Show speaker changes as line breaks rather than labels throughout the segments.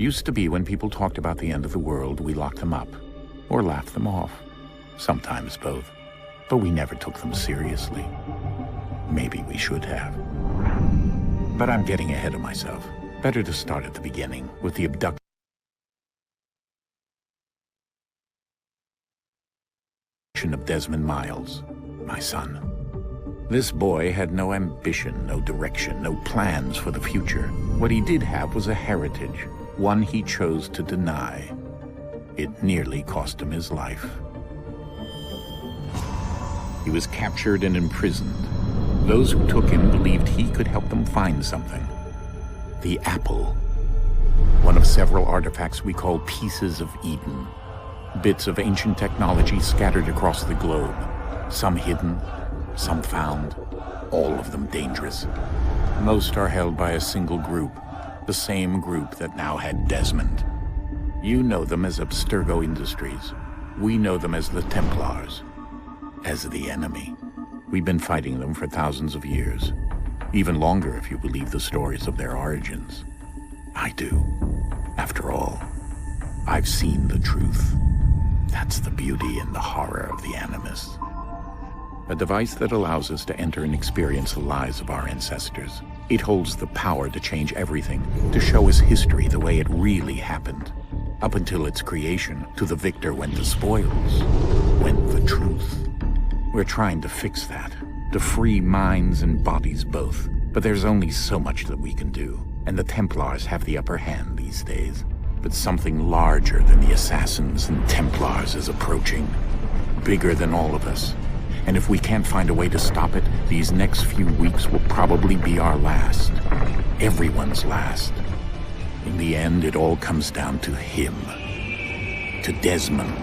Used to be when people talked about the end of the world, we locked them up, or laughed them off. Sometimes both. But we never took them seriously. Maybe we should have. But I'm getting ahead of myself. Better to start at the beginning, with the abduction of Desmond Miles, my son. This boy had no ambition, no direction, no plans for the future. What he did have was a heritage, one he chose to deny. It nearly cost him his life. He was captured and imprisoned. Those who took him believed he could help them find something. The apple. One of several artifacts we call pieces of Eden. Bits of ancient technology scattered across the globe. Some hidden, some found, all of them dangerous. Most are held by a single group, the same group that now had Desmond. You know them as Abstergo Industries. We know them as the Templars, as the enemy. We've been fighting them for thousands of years, even longer if you believe the stories of their origins. I do. After all, I've seen the truth. That's the beauty and the horror of the Animus. A device that allows us to enter and experience the lives of our ancestors. It holds the power to change everything, to show us history the way it really happened. Up until its creation, to the victor went the spoils, went the truth. We're trying to fix that, to free minds and bodies both. But there's only so much that we can do, and the Templars have the upper hand these days. But something larger than the Assassins and Templars is approaching, bigger than all of us. And if we can't find a way to stop it, these next few weeks will probably be our last. Everyone's last. In the end, it all comes down to him. To Desmond.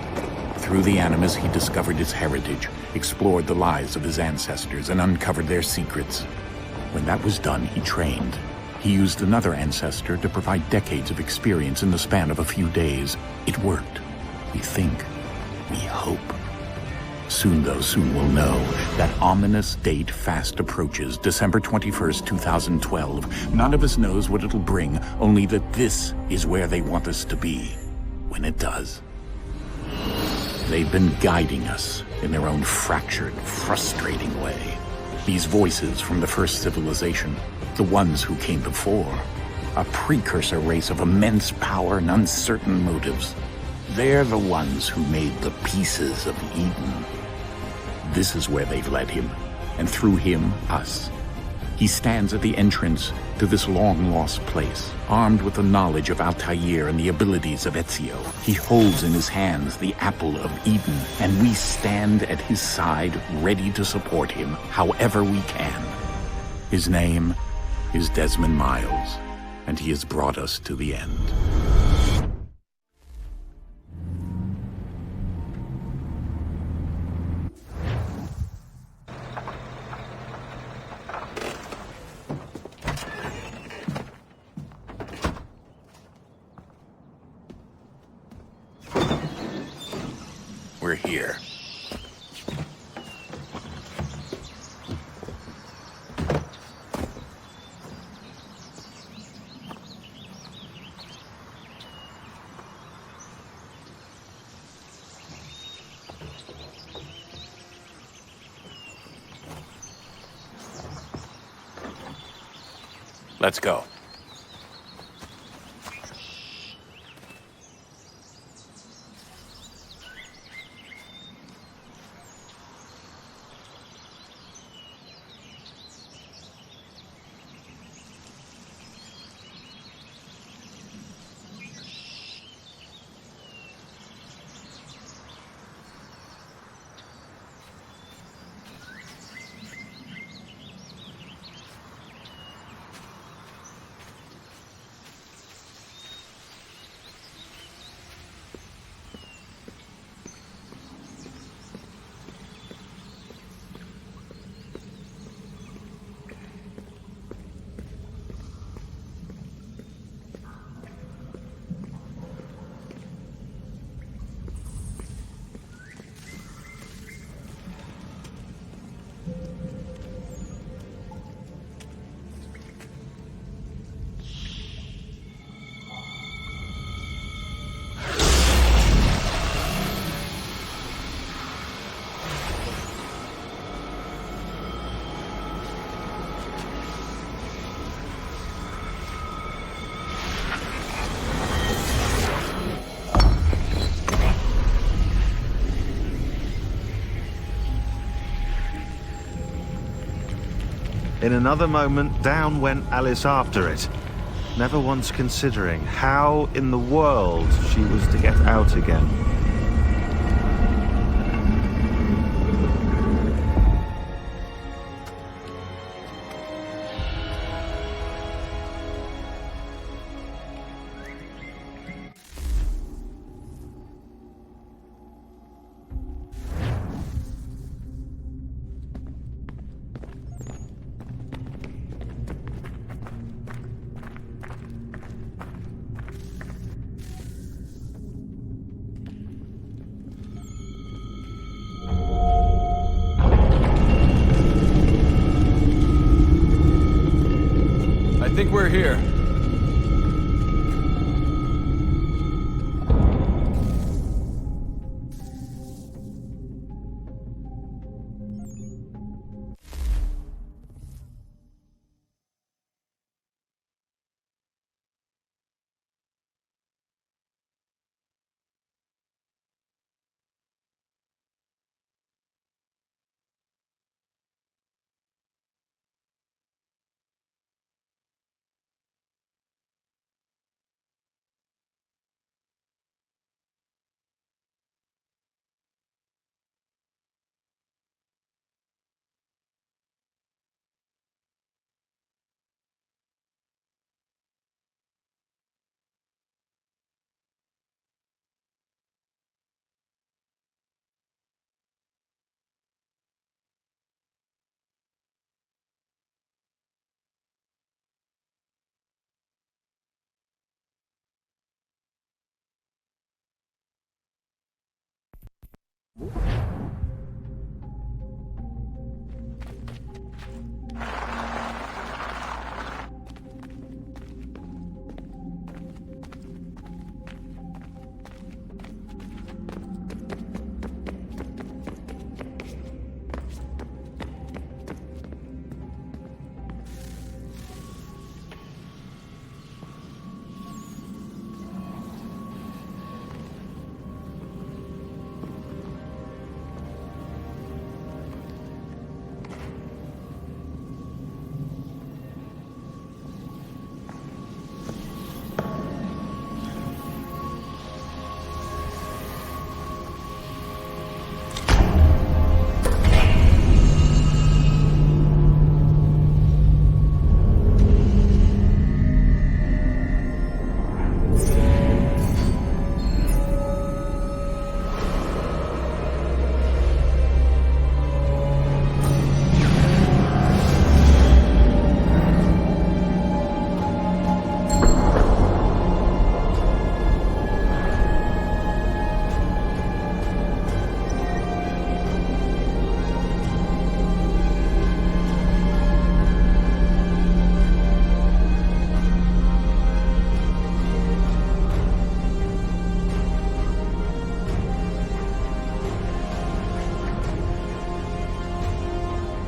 Through the Animus, he discovered his heritage, explored the lives of his ancestors, and uncovered their secrets. When that was done, he trained. He used another ancestor to provide decades of experience in the span of a few days. It worked. We think. We hope. Soon, though, soon we'll know. That ominous date fast approaches, December 21st, 2012. None of us knows what it'll bring, only that this is where they want us to be, when it does. They've been guiding us in their own fractured, frustrating way. These voices from the first civilization, the ones who came before, a precursor race of immense power and uncertain motives. They're the ones who made the pieces of Eden. This is where they've led him, and through him, us. He stands at the entrance to this long-lost place, armed with the knowledge of Altair and the abilities of Ezio. He holds in his hands the apple of Eden, and we stand at his side, ready to support him however we can. His name is Desmond Miles, and he has brought us to the end. We're here. Let's go.
In another moment, down went Alice after it, never once considering how in the world she was to get out again.
I think we're here.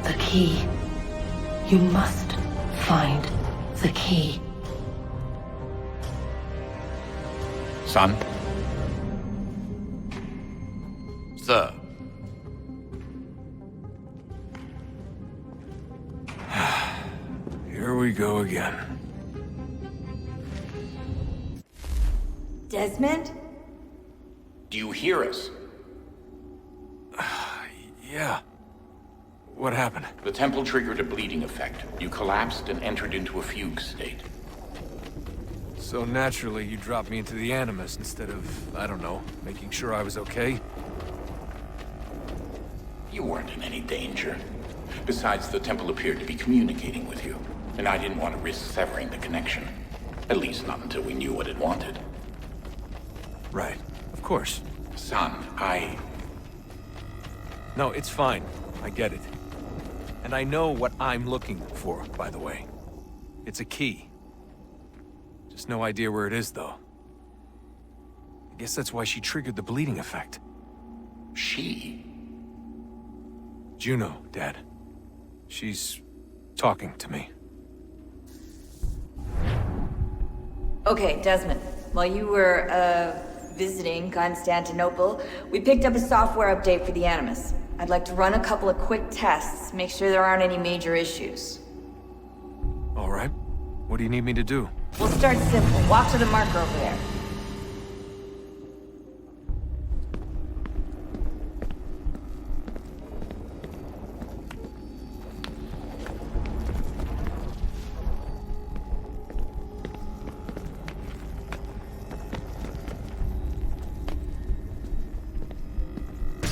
The key. You must find the key.
Son?
Sir. Here we go again.
Desmond?
Do you hear us?
Yeah. What happened?
The temple triggered a bleeding effect. You collapsed and entered into a fugue state.
So naturally, you dropped me into the Animus instead of, I don't know, making sure I was okay?
You weren't in any danger. Besides, the temple appeared to be communicating with you, and I didn't want to risk severing the connection. At least not until we knew what it wanted.
Right. Of course.
Son,
No, it's fine. I get it. And I know what I'm looking for, by the way. It's a key. Just no idea where it is, though. I guess that's why she triggered the bleeding effect.
She?
Juno, Dad. She's talking to me.
Okay, Desmond. While you were, visiting Constantinople, we picked up a software update for the Animus. I'd like to run a couple of quick tests, make sure there aren't any major issues.
All right. What do you need me to do?
We'll start simple. Walk to the marker over there.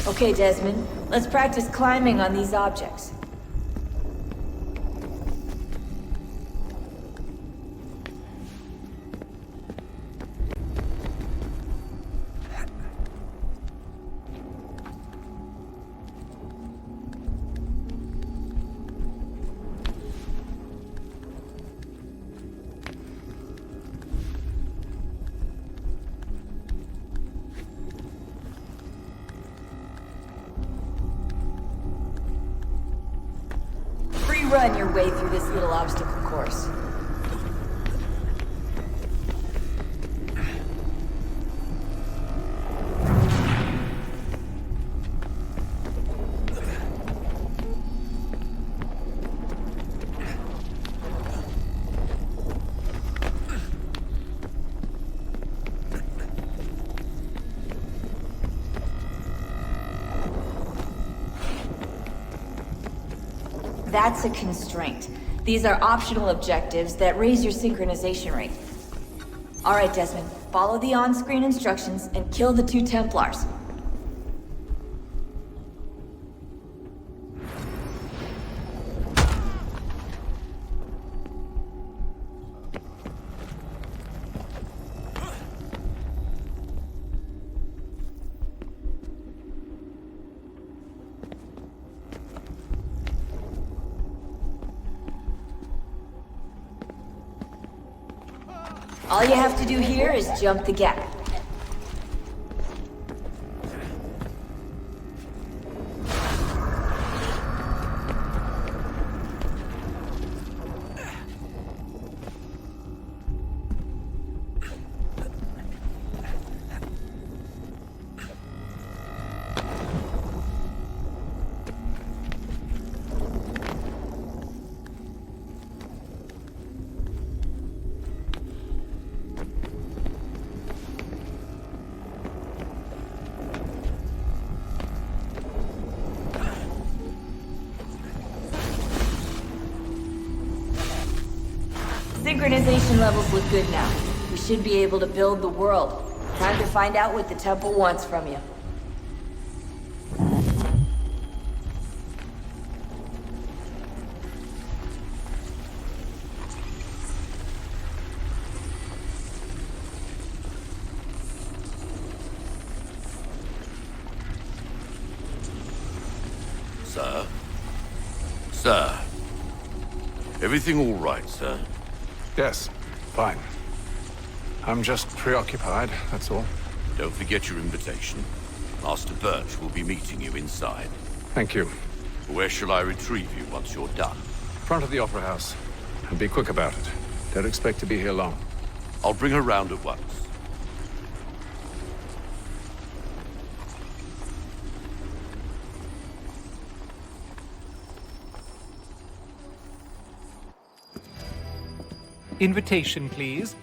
Okay, Desmond. Let's practice climbing on these objects. Run your way through this little obstacle course. That's a constraint. These are optional objectives that raise your synchronization rate. Alright, Desmond. Follow the on-screen instructions and kill the 2 Templars. All you have to do here is jump the gap. Synchronization levels look good now. We should be able to build the world. Time to find out what the temple wants from you.
Sir? Sir? Everything all right, sir?
Yes, fine. I'm just preoccupied, that's all.
Don't forget your invitation. Master Birch will be meeting you inside.
Thank you.
Where shall I retrieve you once you're done?
Front of the Opera House. And be quick about it. Don't expect to be here long.
I'll bring her round at once.
Invitation, please.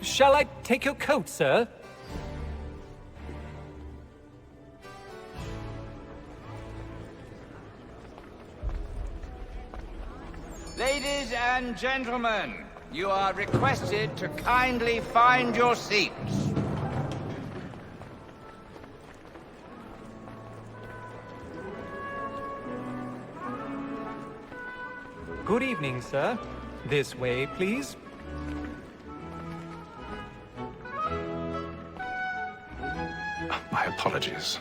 Shall I take your coat, sir?
Ladies and gentlemen, you are requested to kindly find your seats.
Good evening, sir. This way, please.
My apologies.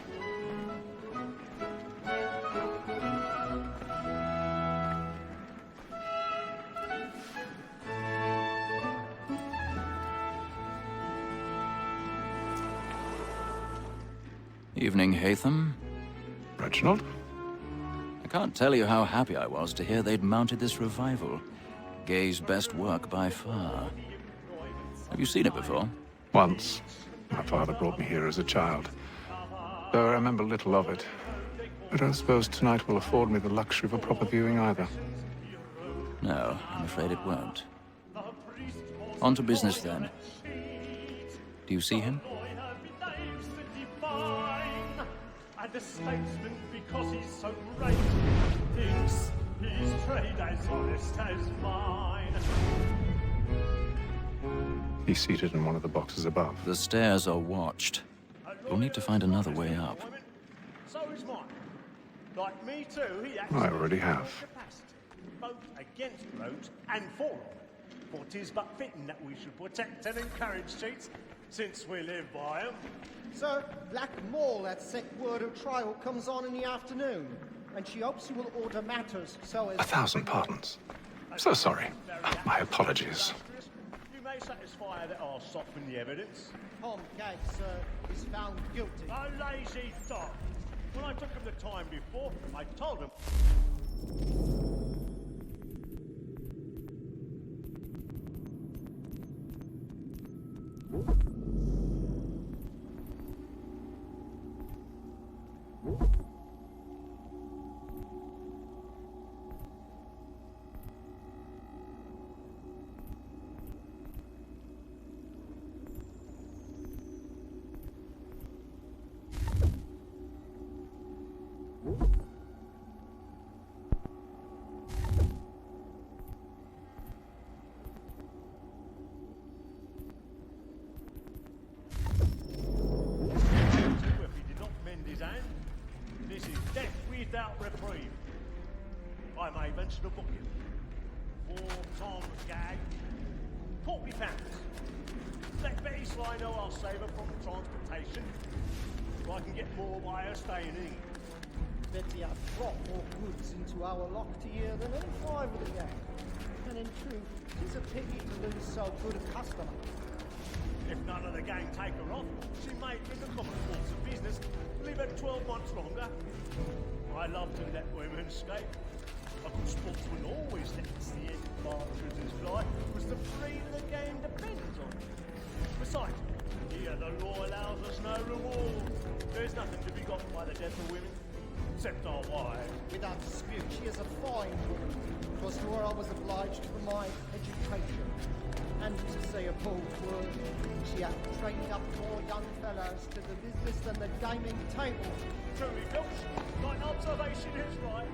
Evening, Hatham.
Reginald?
I can't tell you how happy I was to hear they'd mounted this revival. Gay's best work by far. Have you seen it before?
Once. My father brought me here as a child. Though I remember little of it. I don't suppose tonight will afford me the luxury of a proper viewing either.
No, I'm afraid it won't. On to business then. Do you see him?
And the statesman, because he's so great, thinks his trade as honest as mine.
He's seated in one of the boxes above.
The stairs are watched. You'll need to find another way up.
So is mine. Like me too, he acts
I already have.
both against roads and for them. For 'tis but fitting that we should protect and encourage cheats, since we live by them.
Sir, Black Mall at set word of trial comes on in the afternoon, and she hopes you will order matters so as...
1,000 pardons. So sorry. My apologies.
You may satisfy that I'll soften the evidence.
Tom Gates, sir, is found guilty.
A lazy dog. When I took him the time before, I told him... reprieve. I may mention a booking. For Tom's gag, £40. Let Betty Sly know I'll save her from transportation, so I can get more by her staying in.
Betty has brought more goods into our locked year than any five of the gang. And in truth, it's a pity to lose so good a customer.
If none of the gang take her off, she may, in the common course of business, leave her 12 months longer. I love to let women escape. A good sportsman always lets the end partridges fly, because the freedom of the game depends on it. Besides, here the law allows us no reward. There's nothing to be got by the death of women, except our wives.
Without dispute, she is a fine woman. 'Twas to her I was obliged for my education. And to say a bold word, she hath trained up more young fellows to the business than the gaming table.
Truly, Ghost, thine observation is right.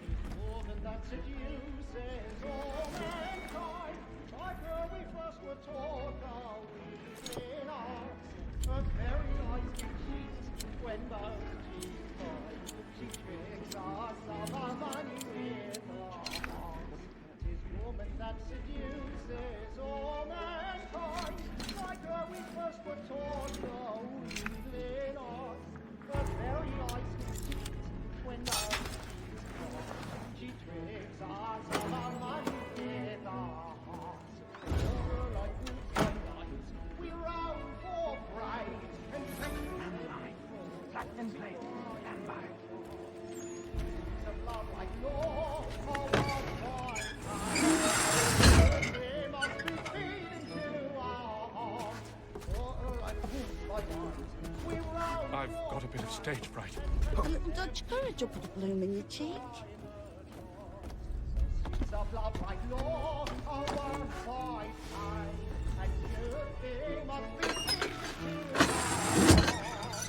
Tis woman that seduces all mankind. Like her we first were taught our weakling arts. Her very eyes we cheat when both she's fine. She tricks us of our money with her hearts. Tis woman that seduces all mankind. Like her we first were taught our weakling arts. Her very eyes we cheat when both she's fine. She tricks us of our money with our hearts. Over like wolves by night, we roam for prey and take black and play, stand by. To love like law, or love like time. We must be feeding to our hearts. Over like wolves by night, we roam.
I've got a bit of stage fright.
Got a little Dutch courage or put a bloom in your cheek.
Of love like law, or love like time. And you must be feeding to our hearts.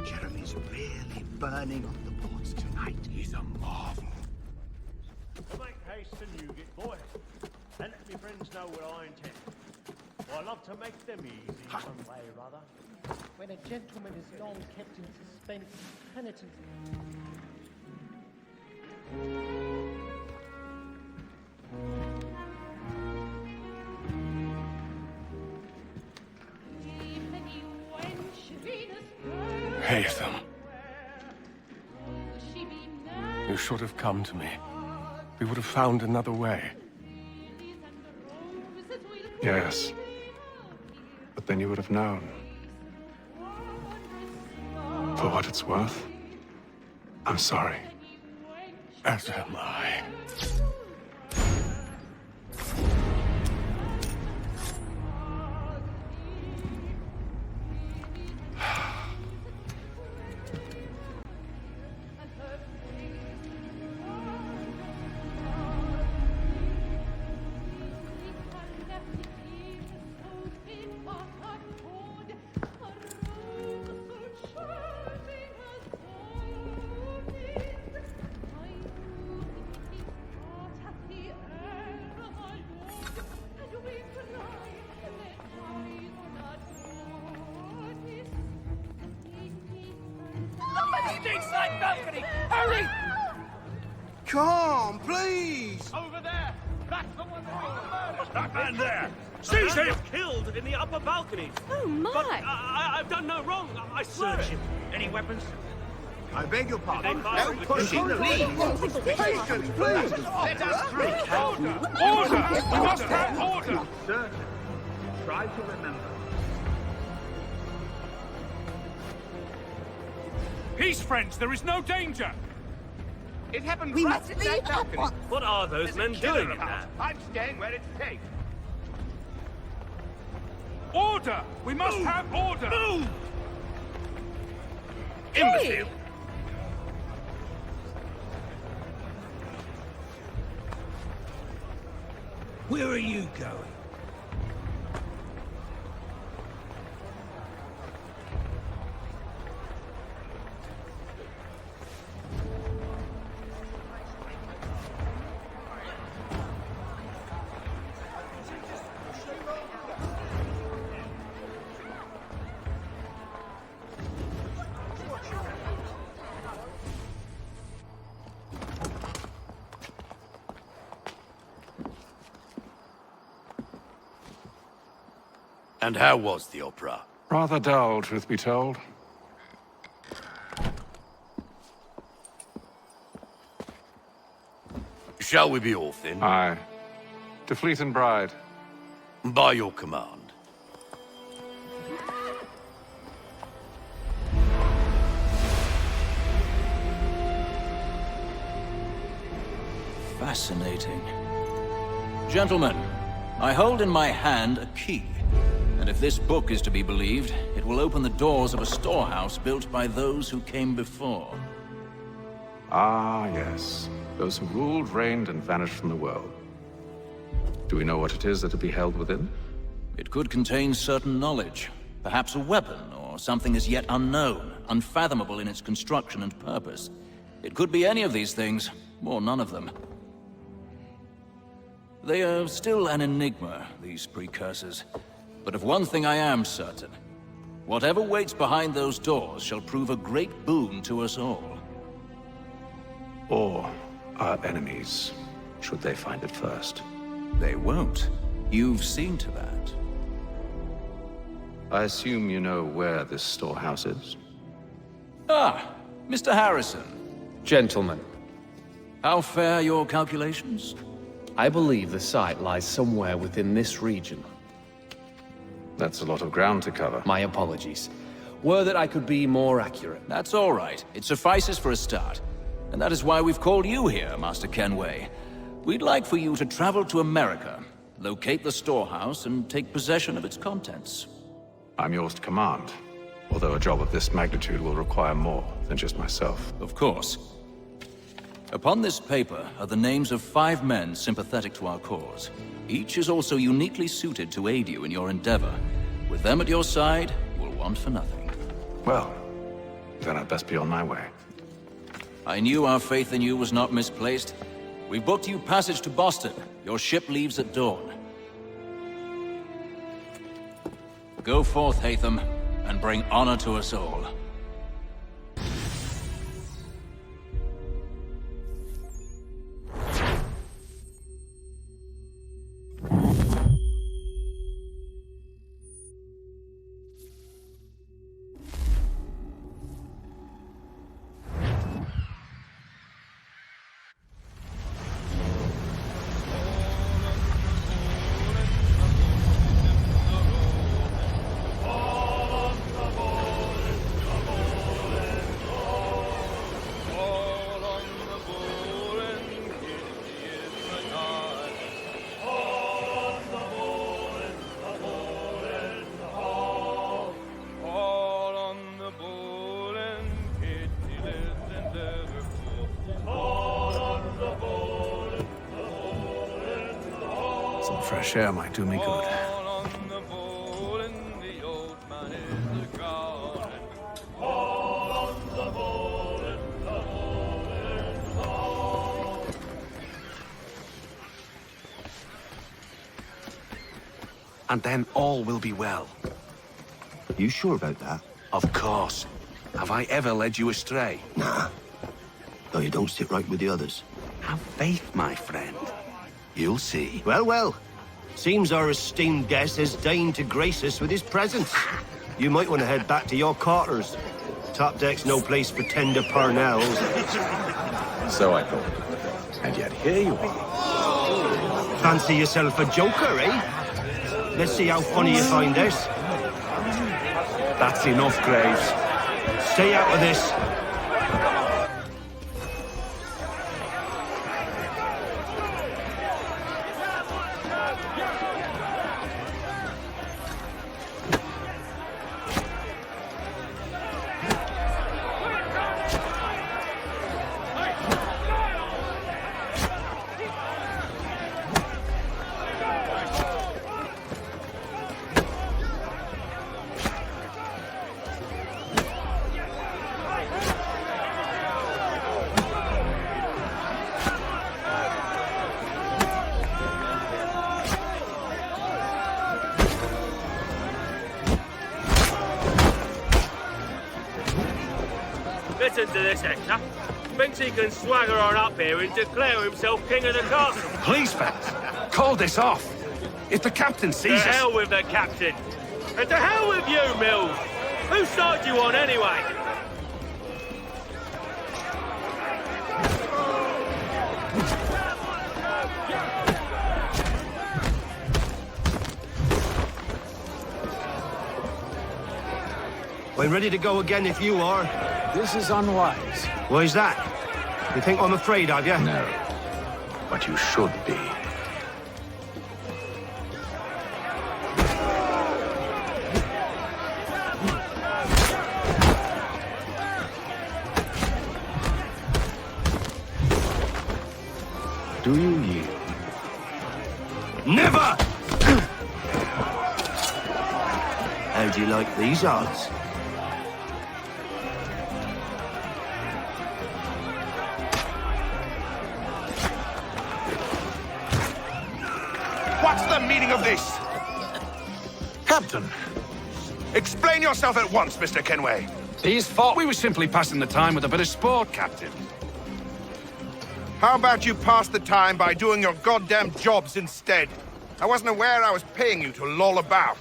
Jeremy's really burning on the boards tonight. He's a marvel.
Make haste to Newgate, boy, and let me friends know what I intend. I love to make them easy, some way or other.
When a gentleman is long kept in suspense, penitent.
Haytham. You should have come to me. We would have found another way.
Yes. But then you would have known. For what it's worth, I'm sorry.
As am I.
Backstage side balcony! Hurry!
Come on, please!
Over there! That's the one that
That man there! Seize him! Killed in the upper balcony.
Oh, my!
But I've done no wrong. I swear.
Search him.
Any weapons?
I beg your pardon.
No
pushing, please! Patience, please!
Let us through!
Order! Order! We must have order!
Sir, try to remember.
Peace, friends. There is no danger.
It happened
We
right
must
in
leave
that
at
balcony.
once.
What are those
There's a
men
killer
doing in
about.
there?
I'm staying where it's safe.
Order! We must have order! Move! Imbecile!
Where are you going?
And how was the opera?
Rather dull, truth be told.
Shall we be off then?
Aye. To Fleet and Bride.
By your command.
Fascinating. Gentlemen, I hold in my hand a key. And if this book is to be believed, it will open the doors of a storehouse built by those who came before.
Ah, yes. Those who ruled, reigned, and vanished from the world. Do we know what it is that will be held within?
It could contain certain knowledge. Perhaps a weapon, or something as yet unknown, unfathomable in its construction and purpose. It could be any of these things, or none of them. They are still an enigma, these precursors. But of one thing I am certain. Whatever waits behind those doors shall prove a great boon to us all.
Or our enemies, should they find it first.
They won't. You've seen to that.
I assume you know where this storehouse is?
Ah, Mr. Harrison.
Gentlemen,
How fare your calculations?
I believe the site lies somewhere within this region.
That's a lot of ground to cover.
My apologies. Were that I could be more accurate.
That's all right. It suffices for a start. And that is why we've called you here, Master Kenway. We'd like for you to travel to America, locate the storehouse, and take possession of its contents.
I'm yours to command. Although a job of this magnitude will require more than just myself.
Of course. Upon this paper are the names of 5 men sympathetic to our cause. Each is also uniquely suited to aid you in your endeavor. With them at your side, you'll want for nothing.
Well, then I'd best be on my way.
I knew our faith in you was not misplaced. We booked you passage to Boston. Your ship leaves at dawn. Go forth, Hatham, and bring honor to us all.
Some fresh air might do me good.
And then all will be well.
You sure about that?
Of course.
Have I ever led you astray?
Nah. Though you don't sit right with the others.
Have faith, my friend. You'll see.
Well, well. Seems our esteemed guest has deigned to grace us with his presence. You might want to head back to your quarters. Top deck's no place for tender parnells.
So I thought. And yet here you are.
Fancy yourself a joker, eh? Let's see how funny you find this.
That's enough, Graves.
Stay out of this.
Listen to this, Hector. Thinks he can swagger on up here and declare himself king of the castle.
Please, fellas, call this off. If the captain sees us...
To hell with the captain. And to hell with you, Mills. Whose side you on, anyway?
I'm ready to go again if you are.
This is unwise.
Why's that? You think I'm afraid of you?
No. But you should be. Do you yield?
Never! How do you like these odds?
What's the meaning of this? Captain! Explain yourself at once, Mr. Kenway.
These fought. We were simply passing the time with a bit of sport, Captain.
How about you pass the time by doing your goddamn jobs instead? I wasn't aware I was paying you to loll about.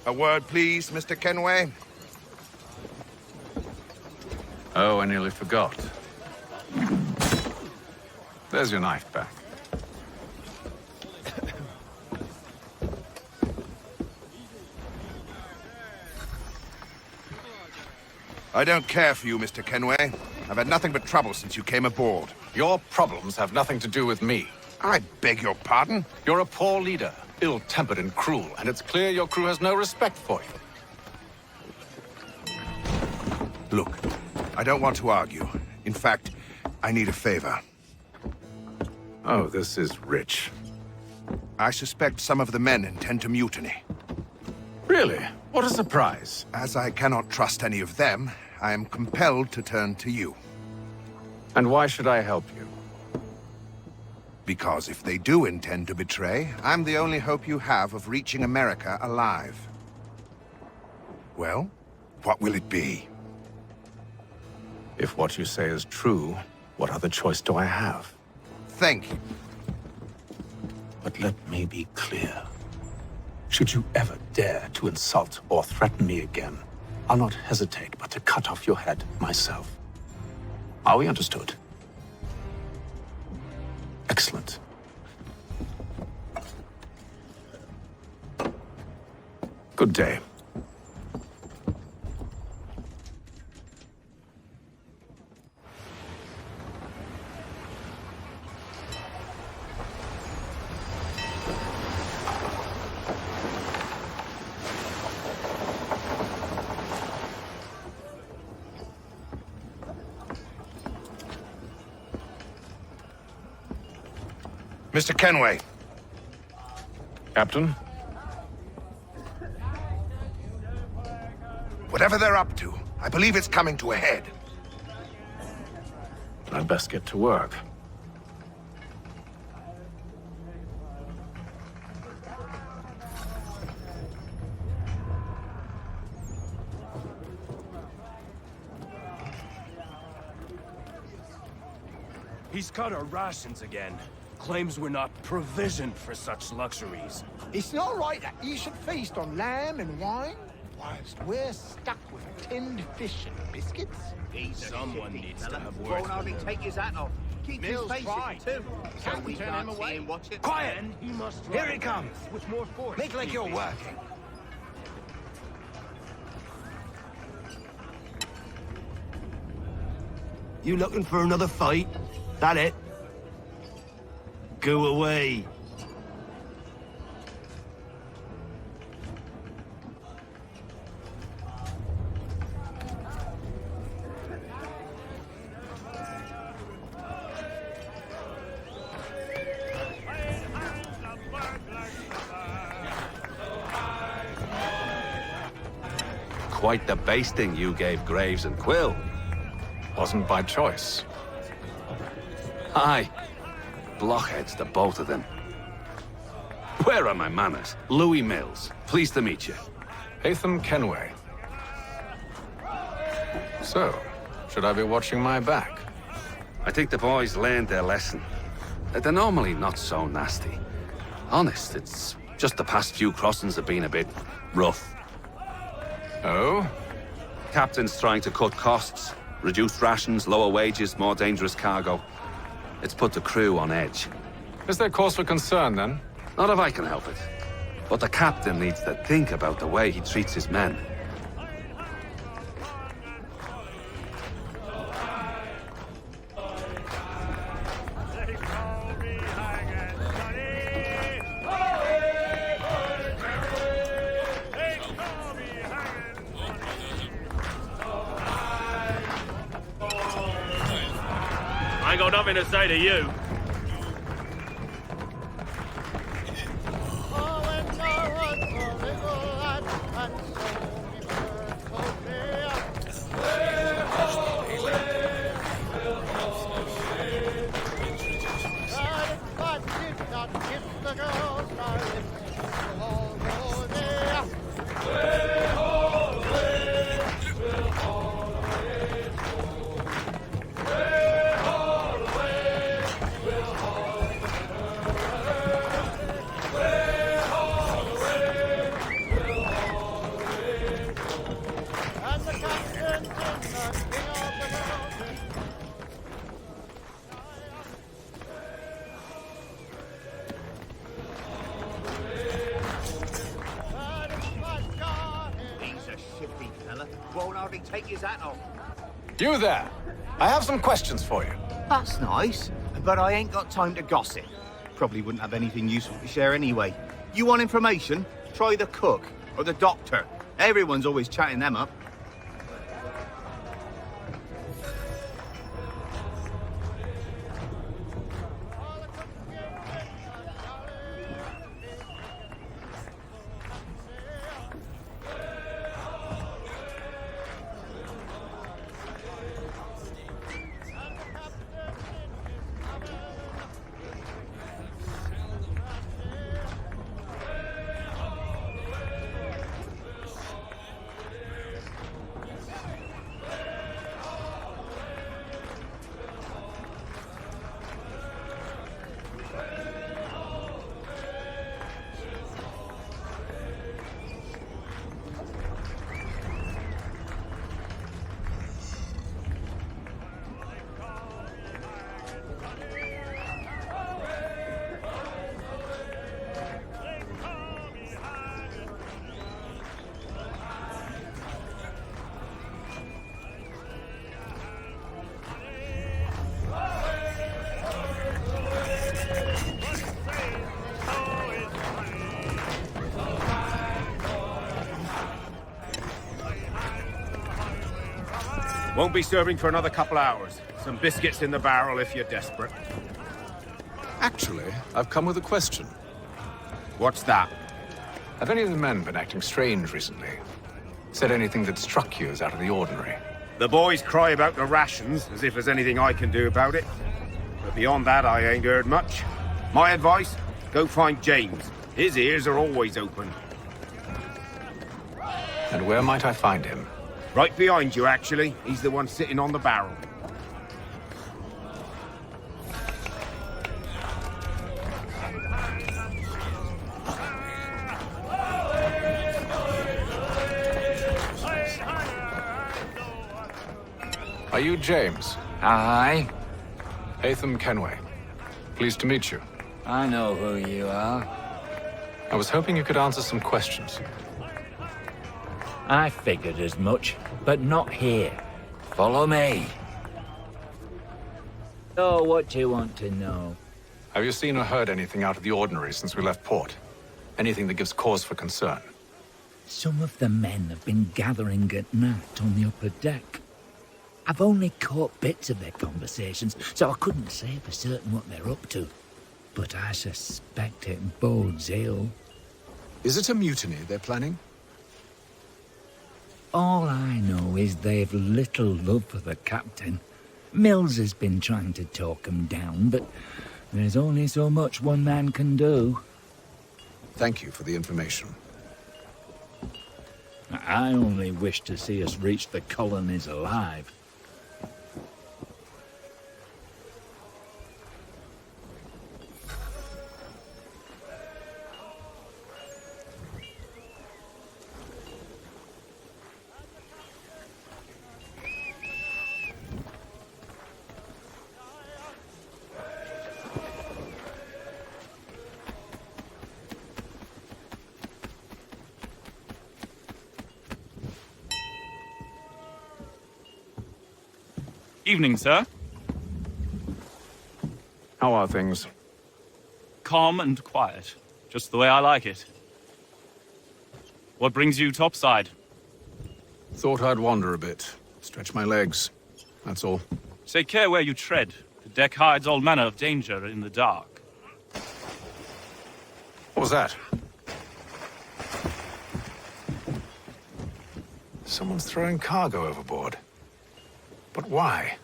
A word, please, Mr. Kenway.
Oh, I nearly forgot. There's your knife back.
I don't care for you, Mr. Kenway. I've had nothing but trouble since you came aboard.
Your problems have nothing to do with me.
I beg your pardon?
You're a poor leader, ill-tempered and cruel, and it's clear your crew has no respect for you.
Look, I don't want to argue. In fact, I need a favor.
Oh, this is rich.
I suspect some of the men intend to mutiny.
Really? What a surprise.
As I cannot trust any of them, I am compelled to turn to you.
And why should I help you?
Because if they do intend to betray, I'm the only hope you have of reaching America alive. Well, what will it be?
If what you say is true, what other choice do I have?
Thank you.
But let me be clear. Should you ever dare to insult or threaten me again, I'll not hesitate but to cut off your head myself. Are we understood? Excellent. Good day.
Mr. Kenway.
Captain?
Whatever they're up to, I believe it's coming to a head.
I'd best get to work.
He's cut our rations again. Claims we're not provisioned for such luxuries.
It's not right that you should feast on lamb and wine, whilst we're stuck with tinned fish and biscuits.
Someone needs to have
Won't
words
hardly
with him.
take his hat off. Keep
Mills
his face
tried.
too.
Can't we turn him
see
away?
and watch it.
Quiet!
Then he must
Here
rise
he comes.
with more force.
Make like you're working.
You looking for another fight? That it? Go away.
Quite the basting you gave Graves and Quill.
Wasn't by choice.
Aye. Blockheads, the both of them. Where are my manners? Louis Mills. Pleased to meet you.
Hatham Kenway. So, should I be watching my back?
I think the boys learned their lesson. They're normally not so nasty. Honest, it's just the past few crossings have been a bit rough.
Oh?
Captain's trying to cut costs. Reduced rations, lower wages, more dangerous cargo. It's put the crew on edge.
Is there cause for concern, then?
Not if I can help it. But the captain needs to think about the way he treats his men.
I ain't got nothing to say to you.
Won't hardly take his hat off.
You there! I have some questions for you.
That's nice, but I ain't got time to gossip. Probably wouldn't have anything useful to share anyway. You want information? Try the cook or the doctor. Everyone's always chatting them up.
Won't be serving for another couple hours. Some biscuits in the barrel if you're desperate.
Actually, I've come with a question.
What's that?
Have any of the men been acting strange recently? Said anything that struck you as out of the ordinary?
The boys cry about the rations, as if there's anything I can do about it. But beyond that, I ain't heard much. My advice? Go find James. His ears are always open.
And where might I find him?
Right behind you, actually. He's the one sitting on the barrel.
Are you James?
Aye.
Hatham Kenway. Pleased to meet you.
I know who you are.
I was hoping you could answer some questions.
I figured as much, but not here. Follow me. Oh, what do you want to know?
Have you seen or heard anything out of the ordinary since we left port? Anything that gives cause for concern?
Some of the men have been gathering at night on the upper deck. I've only caught bits of their conversations, so I couldn't say for certain what they're up to. But I suspect it bodes ill.
Is it a mutiny they're planning?
All I know is they've little love for the captain. Mills has been trying to talk him down, but there's only so much one man can do.
Thank you for the information.
I only wish to see us reach the colonies alive.
Evening, sir.
How are things?
Calm and quiet. Just the way I like it. What brings you topside?
Thought I'd wander a bit. Stretch my legs. That's all.
Take care where you tread. The deck hides all manner of danger in the dark.
What was that? Someone's throwing cargo overboard. But why?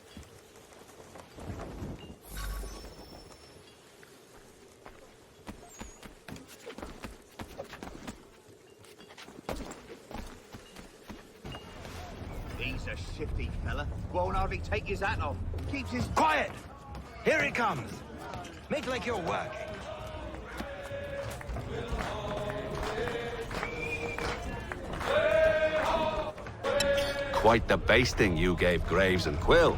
He's a shifty fella. Won't hardly take his hat off. Keeps his...
Quiet! Here he comes. Make like you're working.
Quite the basting you gave Graves and Quill.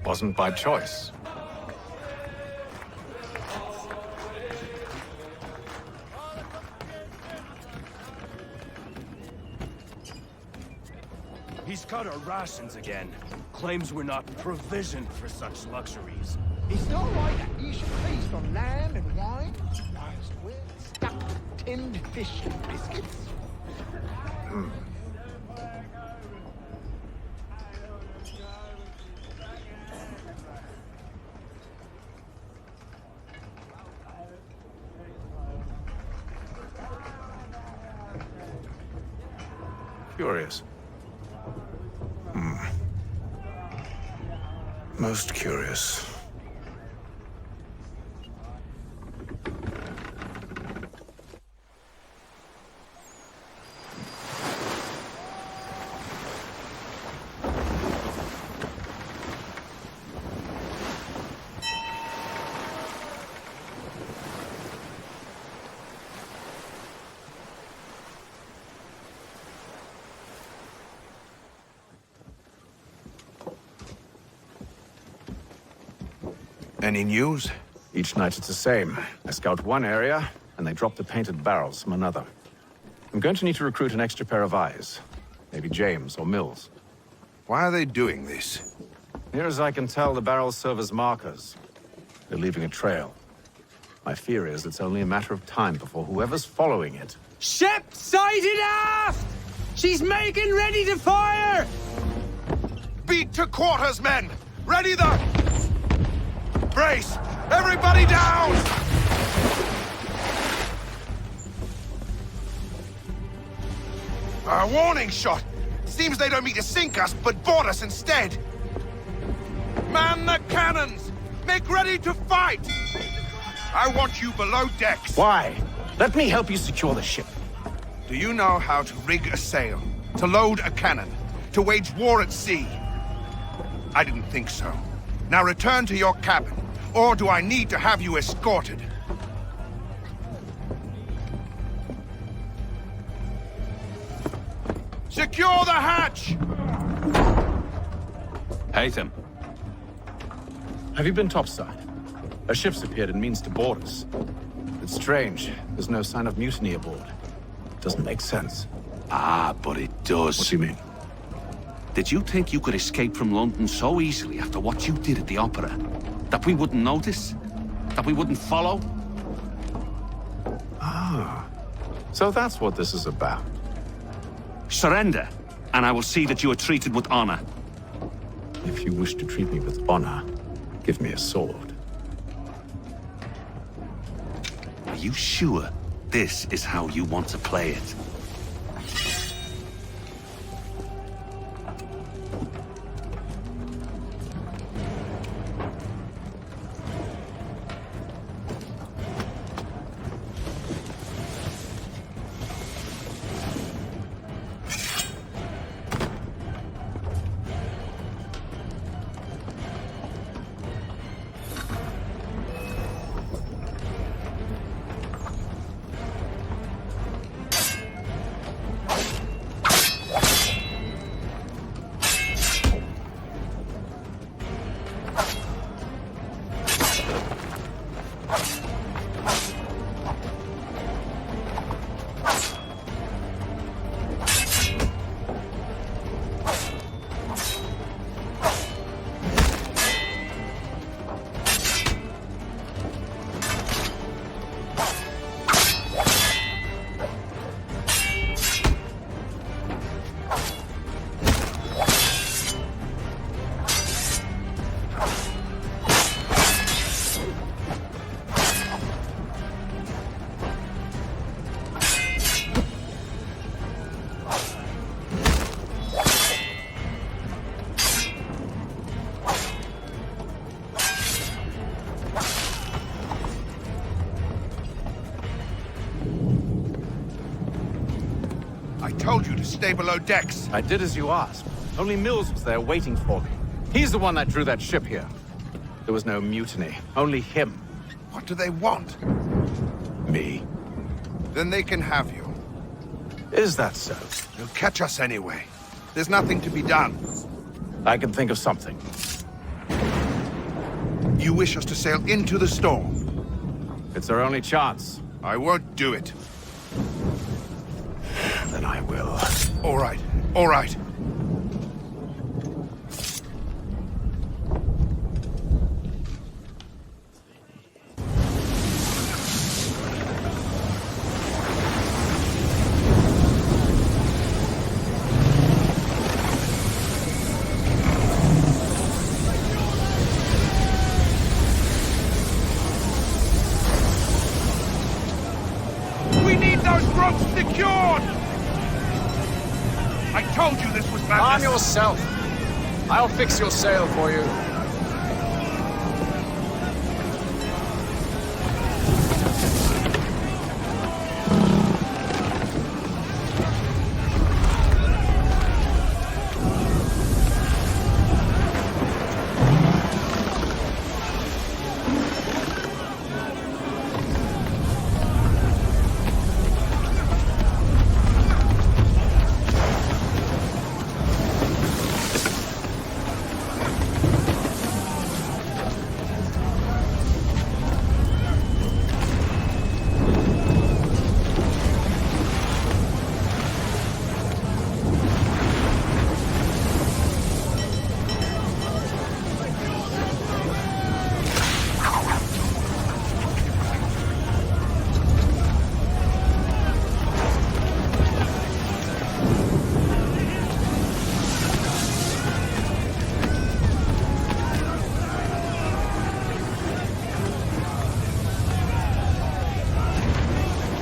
Wasn't by choice.
He's cut our rations again. Claims we're not provisioned for such luxuries.
It's not right that you should feast on lamb and wine, whilst we're stuck with tinned fish and biscuits.
Curious. Most curious.
Any news?
Each night it's the same. I scout one area, and they drop the painted barrels from another. I'm going to need to recruit an extra pair of eyes. Maybe James or Mills.
Why are they doing this?
Near as I can tell, the barrels serve as markers. They're leaving a trail. My fear is it's only a matter of time before whoever's following it...
Ship sighted aft! She's making ready to fire!
Beat to quarters, men! Ready the... Brace! Everybody down! A warning shot! Seems they don't mean to sink us, but board us instead! Man the cannons! Make ready to fight! I want you below decks!
Why? Let me help you secure the ship.
Do you know how to rig a sail? To load a cannon? To wage war at sea? I didn't think so. Now return to your cabin. Or do I need to have you escorted? Secure the hatch!
Haytham.
Have you been topside? A ship's appeared and means to board us. It's strange. There's no sign of mutiny aboard. Doesn't make sense.
Ah, but it does.
What do you mean?
Did you think you could escape from London so easily after what you did at the opera? That we wouldn't notice? That we wouldn't follow?
Ah. So that's what this is about.
Surrender, and I will see that you are treated with honor.
If you wish to treat me with honor, give me a sword.
Are you sure this is how you want to play it?
Told you to stay below decks.
I did as you asked. Only Mills was there waiting for me. He's the one that drew that ship here. There was no mutiny, only him.
What do they want?
Me.
Then they can have you.
Is that so?
They'll catch us anyway. There's nothing to be done.
I can think of something.
You wish us to sail into the storm?
It's our only chance.
I won't do it.
Then I will.
All right, all right. We need those ropes secured! I told you this was madness.
Arm yourself. I'll fix your sail for you.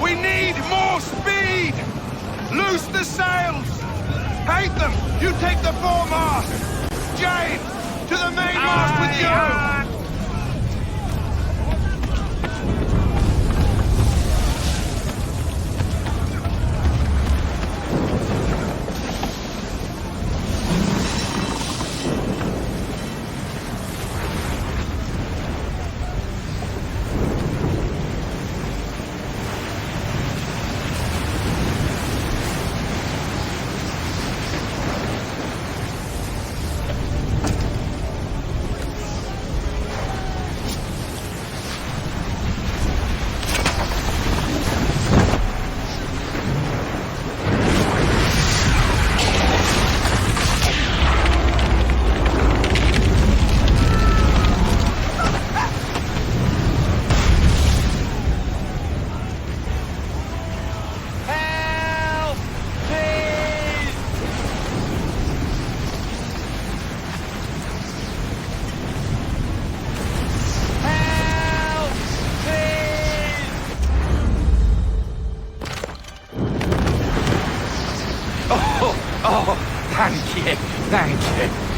We need more speed! Loose the sails! Hate them! You take the foremast! James! To the mainmast with you!
Thank you, thank you.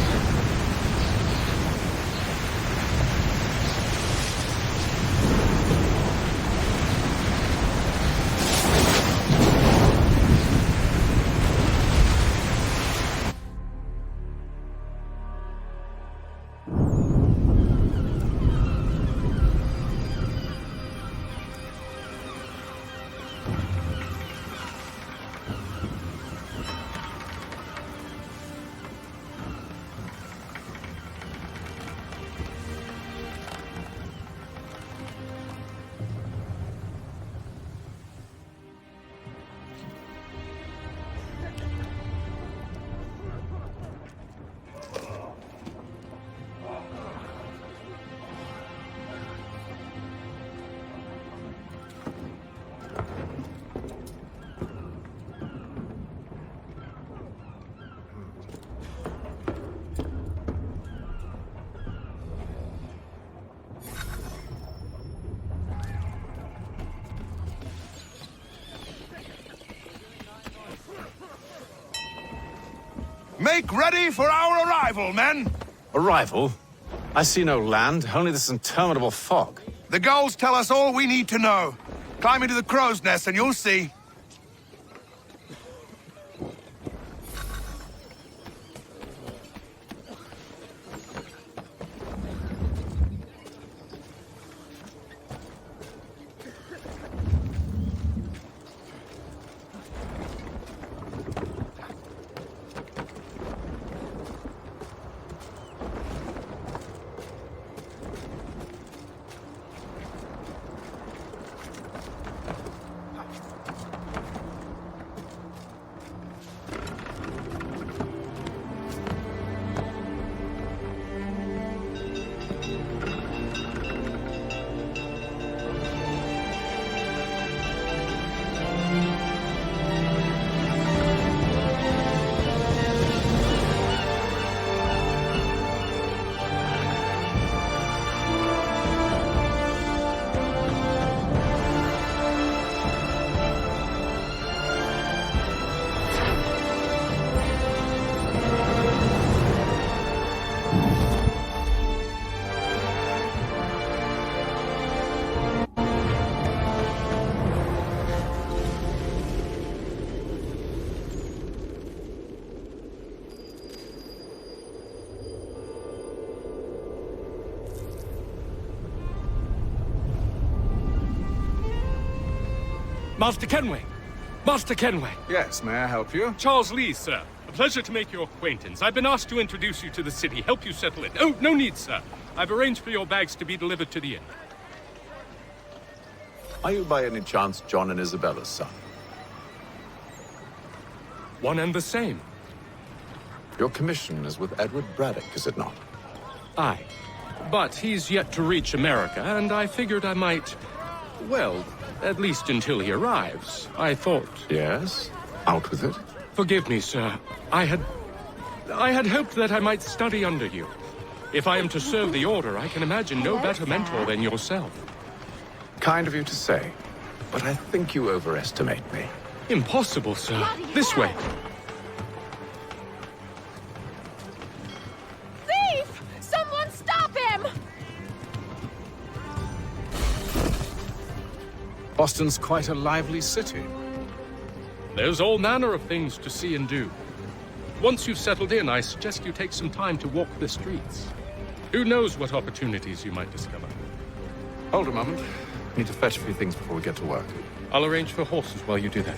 Make ready for our arrival, men!
Arrival? I see no land, only this interminable fog.
The gulls tell us all we need to know. Climb into the crow's nest and you'll see.
Master Kenway! Master Kenway!
Yes, may I help you?
Charles Lee, sir. A pleasure to make your acquaintance. I've been asked to introduce you to the city, help you settle in. Oh, no need, sir. I've arranged for your bags to be delivered to the inn.
Are you by any chance John and Isabella's son?
One and the same.
Your commission is with Edward Braddock, is it not?
Aye. But he's yet to reach America, and I figured I might... well, at least until he arrives. I thought...
Yes? Out with it?
Forgive me, sir. I had hoped that I might study under you. If I am to serve the Order, I can imagine no better mentor than yourself.
Kind of you to say, but I think you overestimate me.
Impossible, sir. This way.
Thief! Someone stop him!
Boston's quite a lively city.
There's all manner of things to see and do. Once you've settled in, I suggest you take some time to walk the streets. Who knows what opportunities you might discover.
Hold a moment. Need to fetch a few things before we get to work.
I'll arrange for horses while you do that.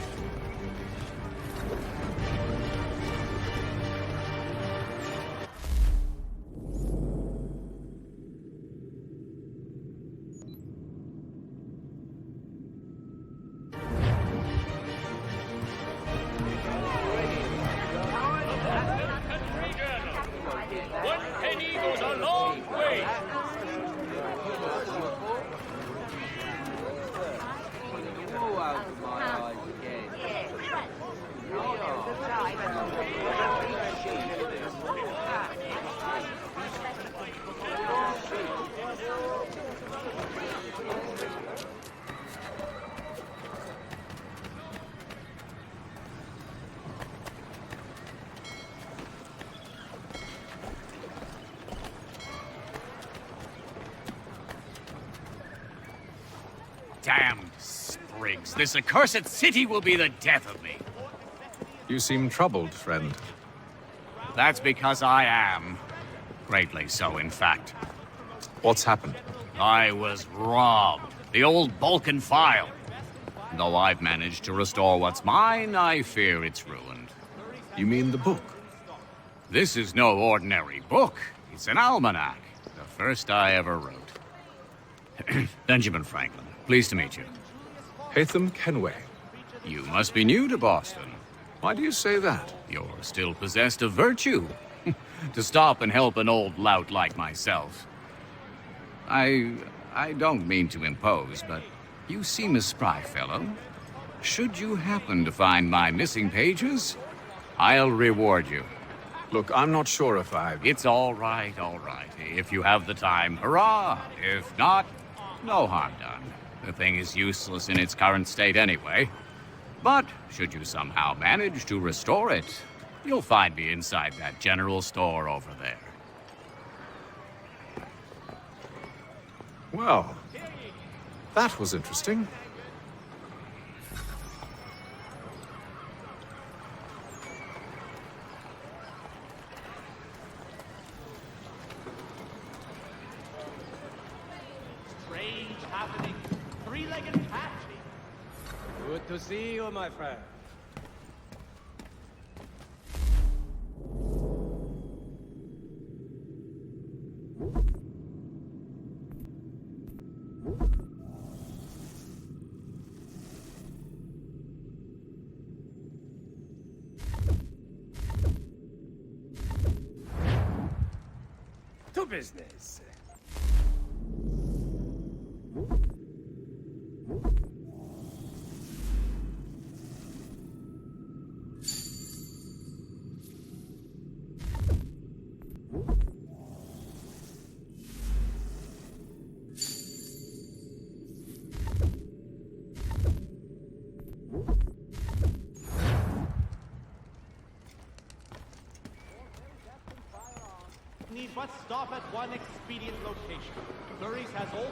Damned sprigs. This accursed city will be the death of me.
You seem troubled, friend.
That's because I am. Greatly so, in fact.
What's happened?
I was robbed. The old Balkan file. Though I've managed to restore what's mine, I fear it's ruined.
You mean the book?
This is no ordinary book. It's an almanac. The first I ever wrote. Benjamin Franklin, pleased to meet you.
Haytham Kenway.
You must be new to Boston.
Why do you say that?
You're still possessed of virtue. To stop and help an old lout like myself. I don't mean to impose, but you seem a spry fellow. Should you happen to find my missing pages, I'll reward you.
Look, I'm not sure if
It's all right, all right. If you have the time, hurrah! If not, no harm done. The thing is useless in its current state anyway. But should you somehow manage to restore it, you'll find me inside that general store over there.
Well, that was interesting.
Strange happening. Three-legged patchy. Good to see you, my friend. To business. Need but stop at one expedient location. Flurries has all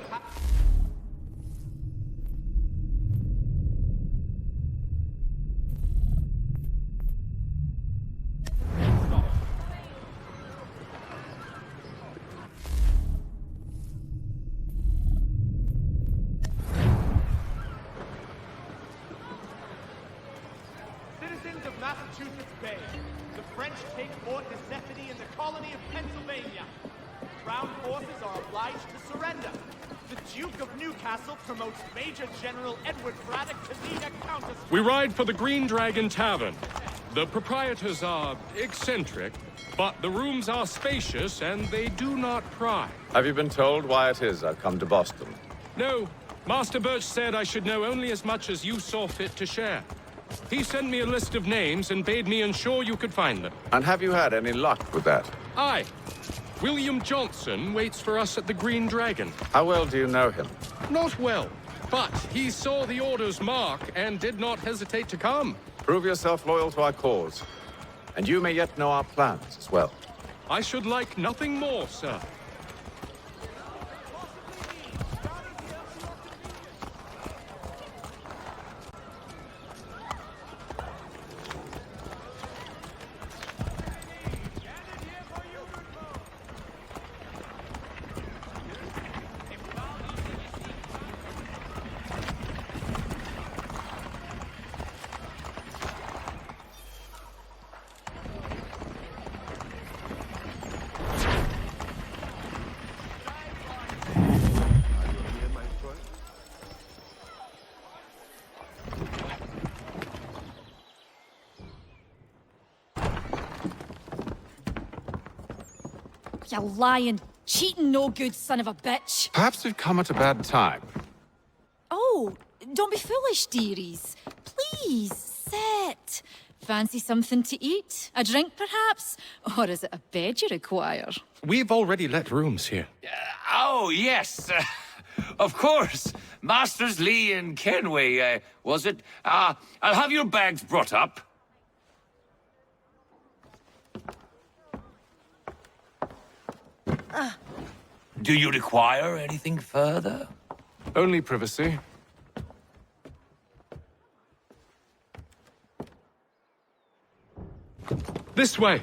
Citizens of Massachusetts Bay, the French take Fort Necessity in the colony of Pennsylvania. Crown forces are obliged to surrender. The Duke of Newcastle promotes Major General Edward Braddock to lead a counter.
We ride for the Green Dragon Tavern. The proprietors are eccentric, but the rooms are spacious and they do not pry.
Have you been told why it is I've come to Boston?
No. Master Birch said I should know only as much as you saw fit to share. He sent me a list of names and bade me ensure you could find them.
And have you had any luck with that?
Aye. William Johnson waits for us at the Green Dragon.
How well do you know him?
Not well, but he saw the order's mark and did not hesitate to come.
Prove yourself loyal to our cause. And you may yet know our plans as well.
I should like nothing more, sir.
You lying, cheating, no good son of a bitch.
Perhaps we've come at a bad time.
Oh, don't be foolish, dearies. Please, sit. Fancy something to eat? A drink, perhaps? Or is it a bed you require?
We've already let rooms here.
Oh, yes. Of course. Masters Lee and Kenway, was it? I'll have your bags brought up.
Do you require anything further?
Only privacy.
This way!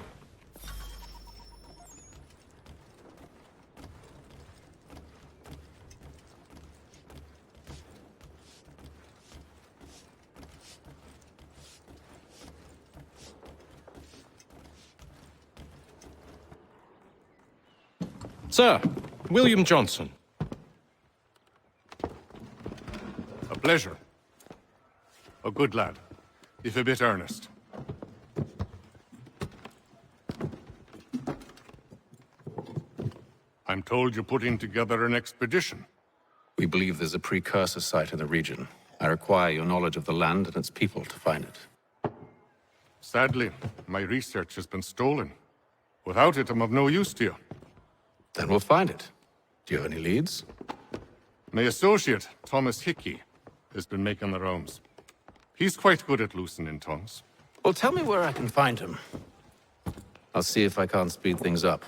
Sir, William Johnson.
A pleasure. A good lad, if a bit earnest. I'm told you're putting together an expedition.
We believe there's a precursor site in the region. I require your knowledge of the land and its people to find it.
Sadly, my research has been stolen. Without it, I'm of no use to you.
Then we'll find it. Do you have any leads?
My associate, Thomas Hickey, has been making the rounds. He's quite good at loosening tongues.
Well, tell me where I can find him. I'll see if I can't speed things up.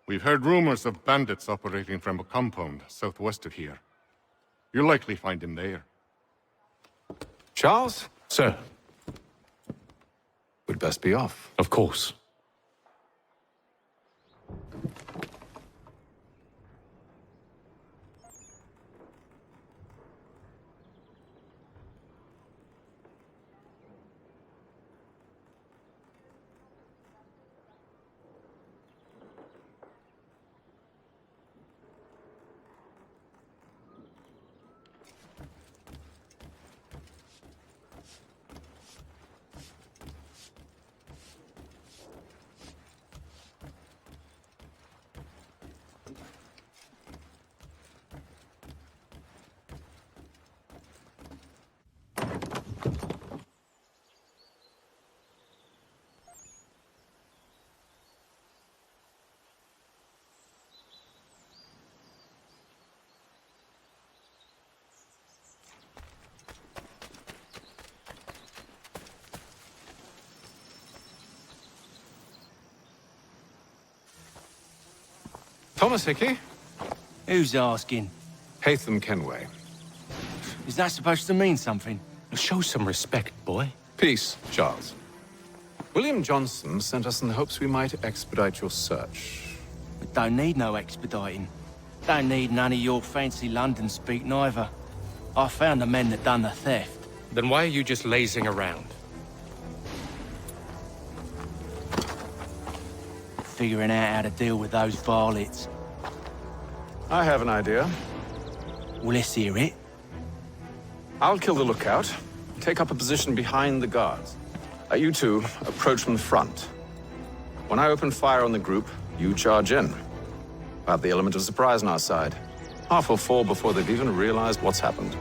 We've heard rumors of bandits operating from a compound southwest of here. You'll likely find him there.
Charles?
Sir.
We'd best be off.
Of course.
Thomas Hickey?
Who's asking?
Haytham Kenway.
Is that supposed to mean something?
Show some respect, boy.
Peace, Charles. William Johnson sent us in the hopes we might expedite your search.
We don't need no expediting. Don't need none of your fancy London speak neither. I found the men that done the theft.
Then why are you just lazing around?
Figuring out how to deal with those varlets.
I have an idea.
Well, let's hear it.
I'll kill the lookout, take up a position behind the guards. You two approach from the front. When I open fire on the group, you charge in. I have the element of surprise on our side. Half will fall before they've even realized what's happened.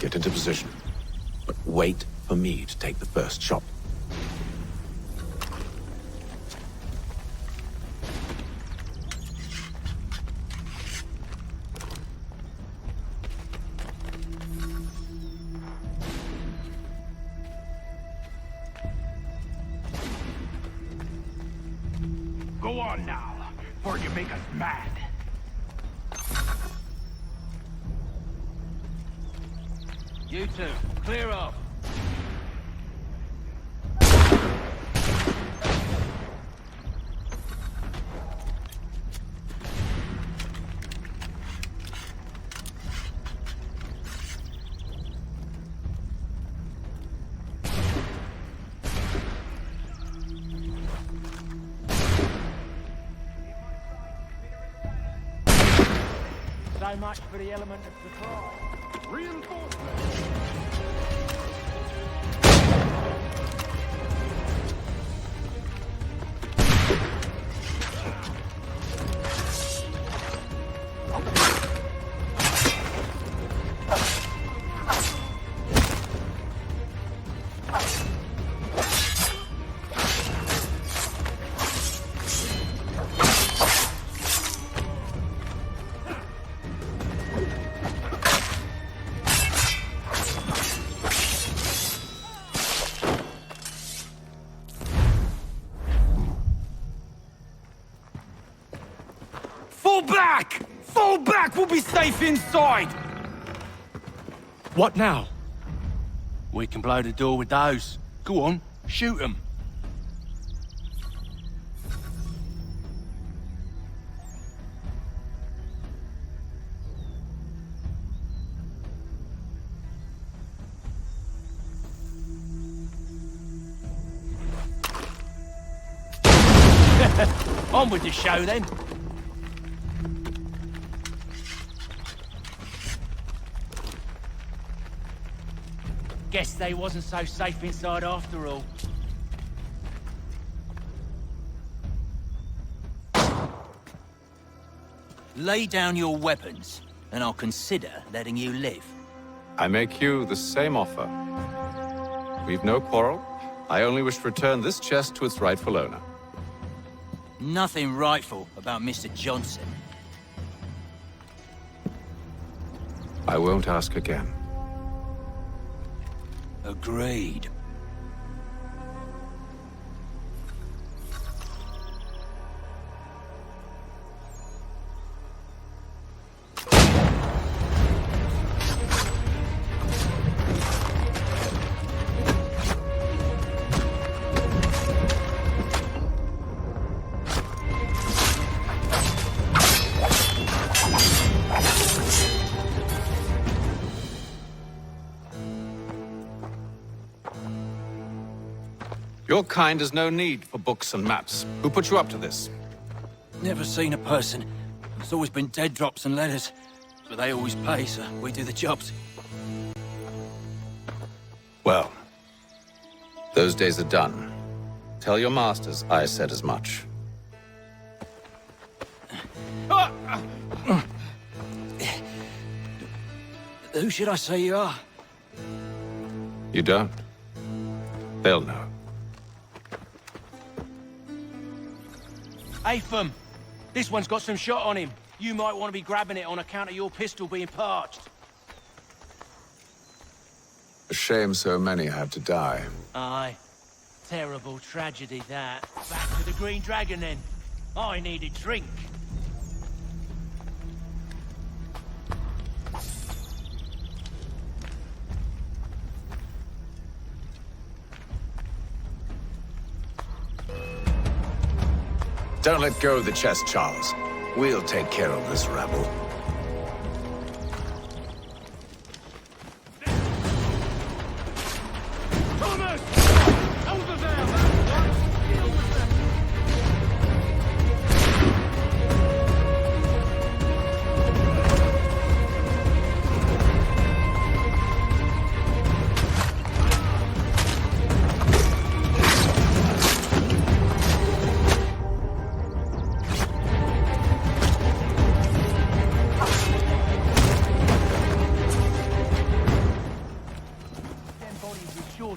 Get into position, but wait for me to take the first shot.
Go on now, before you make us mad.
You two, clear off. So much for the element of surprise. Reinforcement!
back! Fall back! We'll be safe inside!
What now?
We can blow the door with those. Go on, shoot them. On with the show then. Guess they wasn't so safe inside after all.
Lay down your weapons, and I'll consider letting you live.
I make you the same offer. We've no quarrel. I only wish to return this chest to its rightful owner.
Nothing rightful about Mr. Johnson.
I won't ask again.
Agreed.
Your kind has no need for books and maps. Who put you up to this?
Never seen a person. There's always been dead drops and letters. But they always pay, so we do the jobs.
Well, those days are done. Tell your masters I said as much.
Who should I say you are?
You don't. They'll know.
Atham, this one's got some shot on him. You might want to be grabbing it on account of your pistol being parched.
A shame so many had to die.
Aye. Terrible tragedy, that. Back to the Green Dragon, then. I need a drink.
Don't let go of the chest, Charles. We'll take care of this rabble.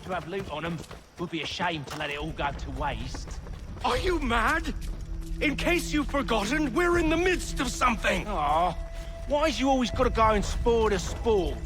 To have loot on them, would be a shame to let it all go to waste.
Are you mad? In case you've forgotten, we're in the midst of something!
Aw, why's you always gotta go and spoil the sport?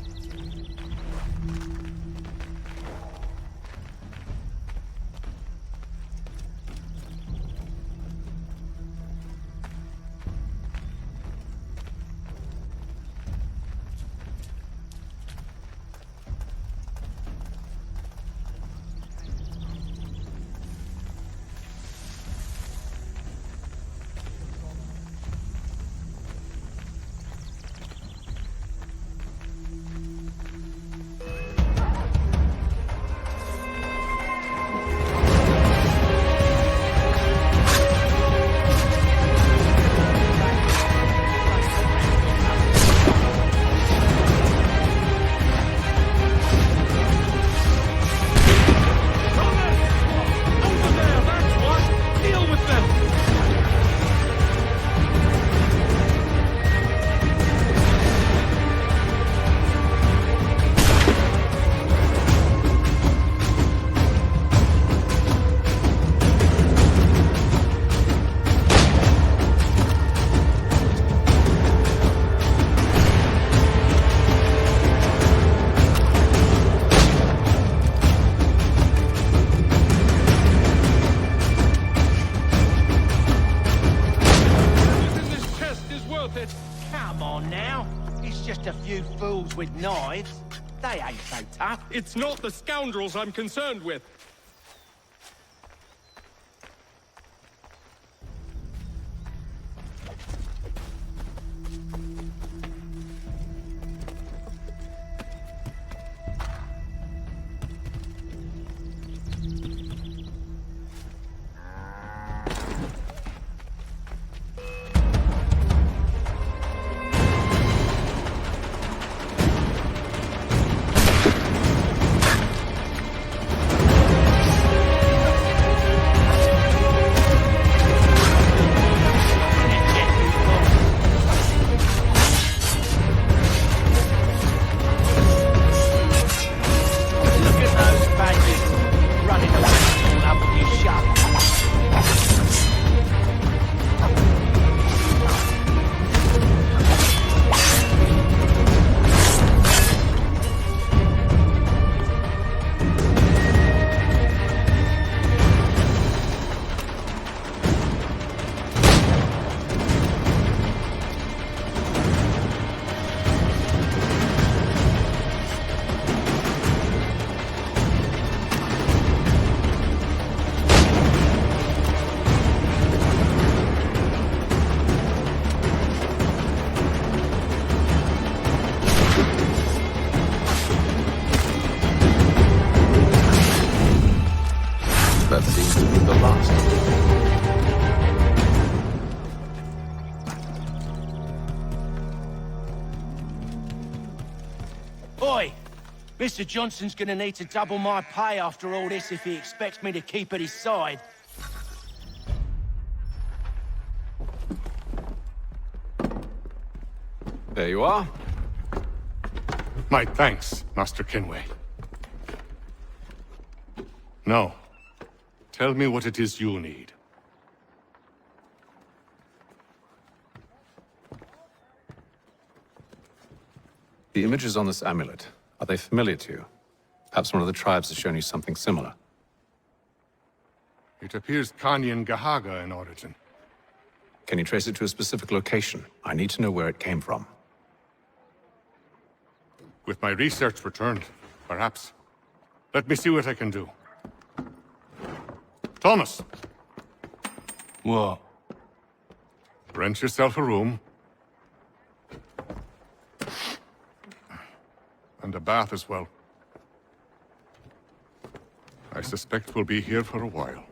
with knives. They ain't so tough.
It's not the scoundrels I'm concerned with.
That seems to be the last.
Oi! Mr. Johnson's gonna need to double my pay after all this if he expects me to keep at his side.
There you are.
My thanks, Master Kenway. Now, tell me what it is you need.
The images on this amulet, are they familiar to you? Perhaps one of the tribes has shown you something similar.
It appears Kanyan Gahaga in origin.
Can you trace it to a specific location? I need to know where it came from.
With my research returned, perhaps. Let me see what I can do. Thomas!
What?
Rent yourself a room. And a bath as well. I suspect we'll be here for a while.